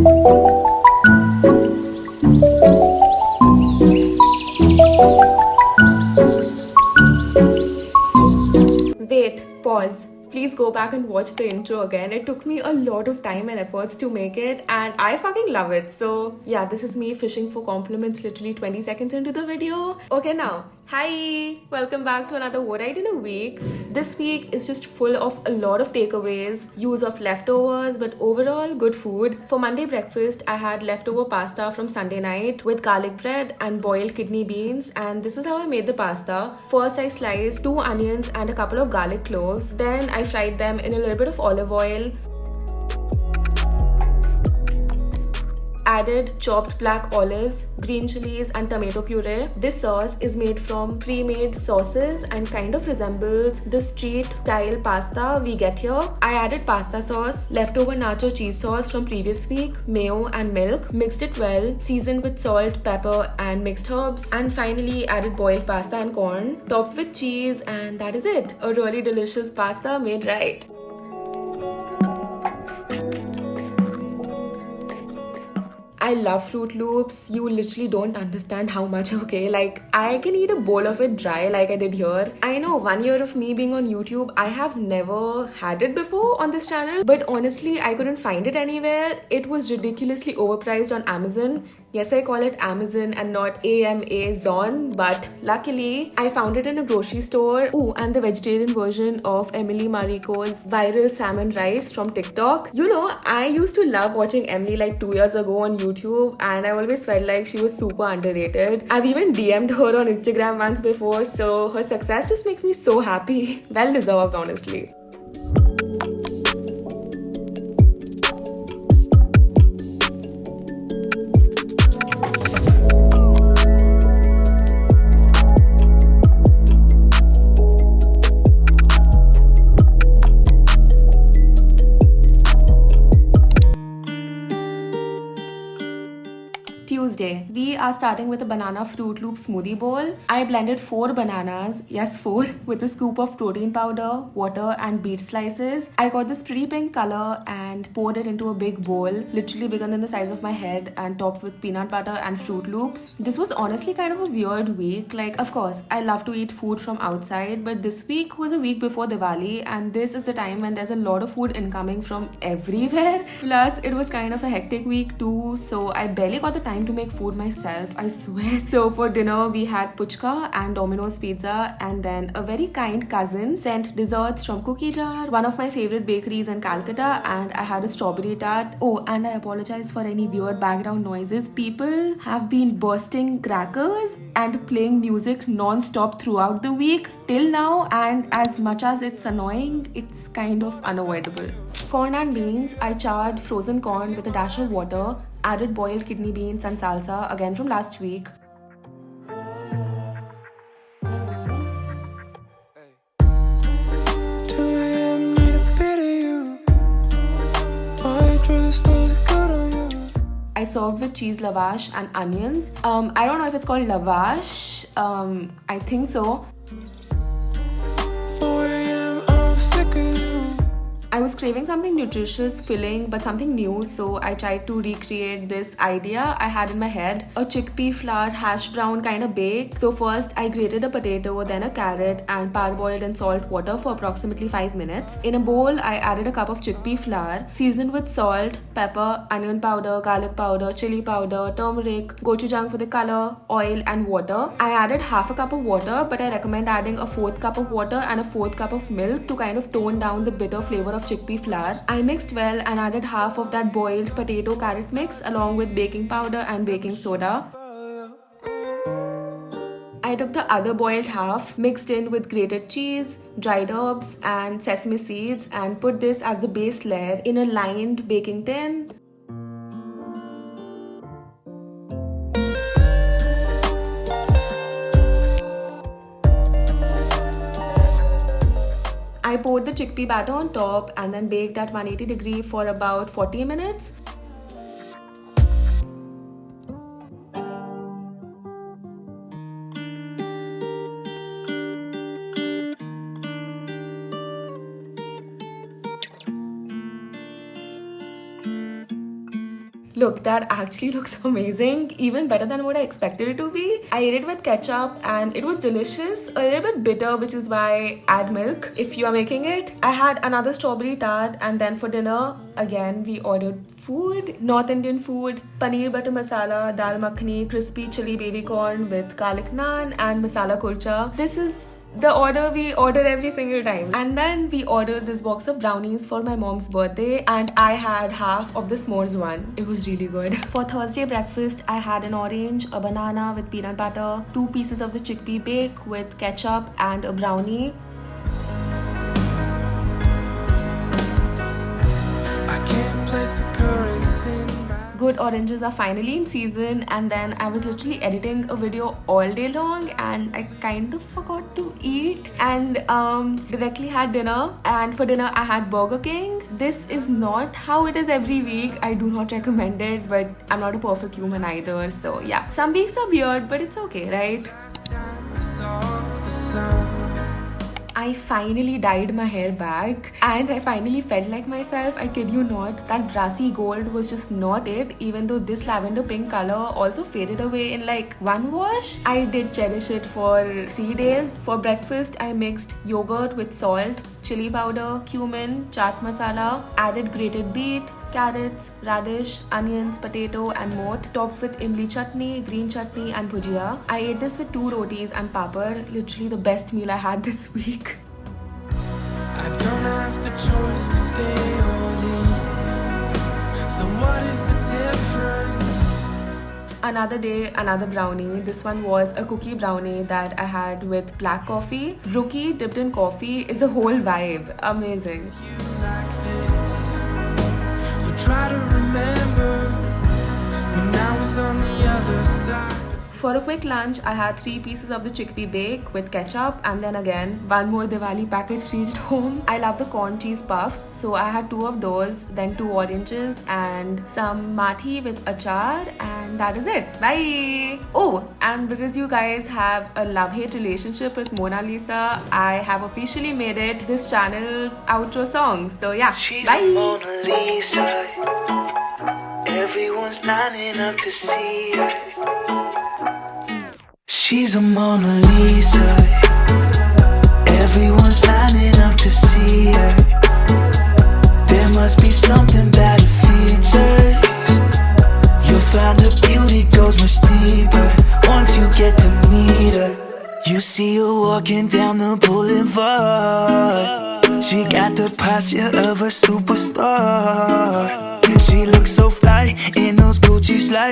Wait, pause. Please go back and watch the intro again. It took me a lot of time and efforts to make it, and I fucking love it. So, yeah, this is me fishing for compliments literally 20 seconds into the video. Okay, now, hi! Welcome back to another What I Did in a Week. This week is just full of a lot of takeaways, use of leftovers, but overall good food. For Monday breakfast, I had leftover pasta from Sunday night with garlic bread and boiled kidney beans, and this is how I made the pasta. First, I sliced 2 onions and a couple of garlic cloves. Then I fried them in a little bit of olive oil. Added chopped black olives, green chilies and tomato puree. This sauce is made from pre-made sauces and kind of resembles the street style pasta we get here. I added pasta sauce, leftover nacho cheese sauce from previous week, mayo and milk, mixed it well, seasoned with salt, pepper and mixed herbs, and finally added boiled pasta and corn, topped with cheese, and that is it. A really delicious pasta made right. I love Fruit Loops. You literally don't understand how much, okay? Like, I can eat a bowl of it dry like I did here. I know, 1 year of me being on YouTube, I have never had it before on this channel, but honestly, I couldn't find it anywhere. It was ridiculously overpriced on Amazon. Yes, I call it Amazon and not Amazon, but luckily, I found it in a grocery store. Ooh, and the vegetarian version of Emily Mariko's viral salmon rice from TikTok. You know, I used to love watching Emily like 2 years ago on YouTube, and I always felt like she was super underrated. I've even DM'd her on Instagram once before, so her success just makes me so happy. Well deserved, honestly. Tuesday, we are starting with a banana Fruit Loop smoothie bowl. I blended 4 bananas, yes 4, with a scoop of protein powder, water and beet slices. I got this pretty pink color and poured it into a big bowl, literally bigger than the size of my head, and topped with peanut butter and Fruit Loops. This was honestly kind of a weird week. Like, of course, I love to eat food from outside, but this week was a week before Diwali, and this is the time when there's a lot of food incoming from everywhere. Plus, it was kind of a hectic week too, so I barely got the time to make food myself, I swear. So for dinner, we had puchka and Domino's pizza, and then a very kind cousin sent desserts from Cookie Jar, one of my favorite bakeries in Calcutta, and I had a strawberry tart. Oh, and I apologize for any weird background noises. People have been bursting crackers and playing music non-stop throughout the week till now, and as much as it's annoying, it's kind of unavoidable. Corn and beans, I charred frozen corn with a dash of water, added boiled kidney beans and salsa, again from last week. I served with cheese lavash and onions. I don't know if it's called lavash. I think so. I was craving something nutritious, filling, but something new, so I tried to recreate this idea I had in my head. A chickpea flour hash brown kind of bake. So first, I grated a potato, then a carrot, and parboiled in salt water for approximately 5 minutes. In a bowl, I added a cup of chickpea flour, seasoned with salt, pepper, onion powder, garlic powder, chili powder, turmeric, gochujang for the color, oil, and water. I added half a cup of water, but I recommend adding a 4th cup of water and a 4th cup of milk to kind of tone down the bitter flavor of chickpea flour. I mixed well and added half of that boiled potato carrot mix along with baking powder and baking soda. I took the other boiled half, mixed in with grated cheese, dried herbs and sesame seeds, and put this as the base layer in a lined baking tin. I poured the chickpea batter on top and then baked at 180 degrees for about 40 minutes. Look, that actually looks amazing, even better than what I expected it to be. I ate it with ketchup and it was delicious, a little bit bitter, which is why add milk if you are making it. I had another strawberry tart, and then for dinner, again, we ordered food, North Indian food, paneer butter masala, dal makhani, crispy chili baby corn with garlic naan and masala kulcha. This is the order we order every single time. And then we ordered this box of brownies for my mom's birthday, and I had half of the s'mores one. It was really good. For Thursday breakfast, I had an orange, a banana with peanut butter, 2 pieces of the chickpea bake with ketchup, and a brownie. I can't place the currents in good oranges are finally in season, and then I was literally editing a video all day long and I kind of forgot to eat and directly had dinner. And for dinner I had Burger King. This is not how it is every week. I do not recommend it, but I'm not a perfect human either, so yeah, some weeks are weird, but it's okay, right? I finally dyed my hair back and I finally felt like myself. I kid you not, that brassy gold was just not it, even though this lavender pink color also faded away in like one wash. I did cherish it for 3 days. For breakfast, I mixed yogurt with salt, chili powder, cumin, chaat masala, added grated beet, carrots, radish, onions, potato and moat, topped with imli chutney, green chutney and bhujia. I ate this with 2 rotis and papad. Literally the best meal I had this week. I don't have the choice to stay or leave. So what is the difference? Another day, another brownie. This one was a cookie brownie that I had with black coffee. Brookie dipped in coffee is a whole vibe. Amazing. Try to remember when I was on the other side. For a quick lunch, I had 3 pieces of the chickpea bake with ketchup, and then again, one more Diwali package reached home. I love the corn cheese puffs, so I had 2 of those, then 2 oranges and some mathi with achar, and that is it. Bye! Oh, and because you guys have a love-hate relationship with Mona Lisa, I have officially made it this channel's outro song. So yeah, she's bye! A Mona Lisa. Everyone's lining up to see her. She's a Mona Lisa. Everyone's lining up to see her. There must be something about her features. You'll find her beauty goes much deeper once you get to meet her. You see her walking down the boulevard. She got the posture of a superstar. She looks so fly in those Gucci slides.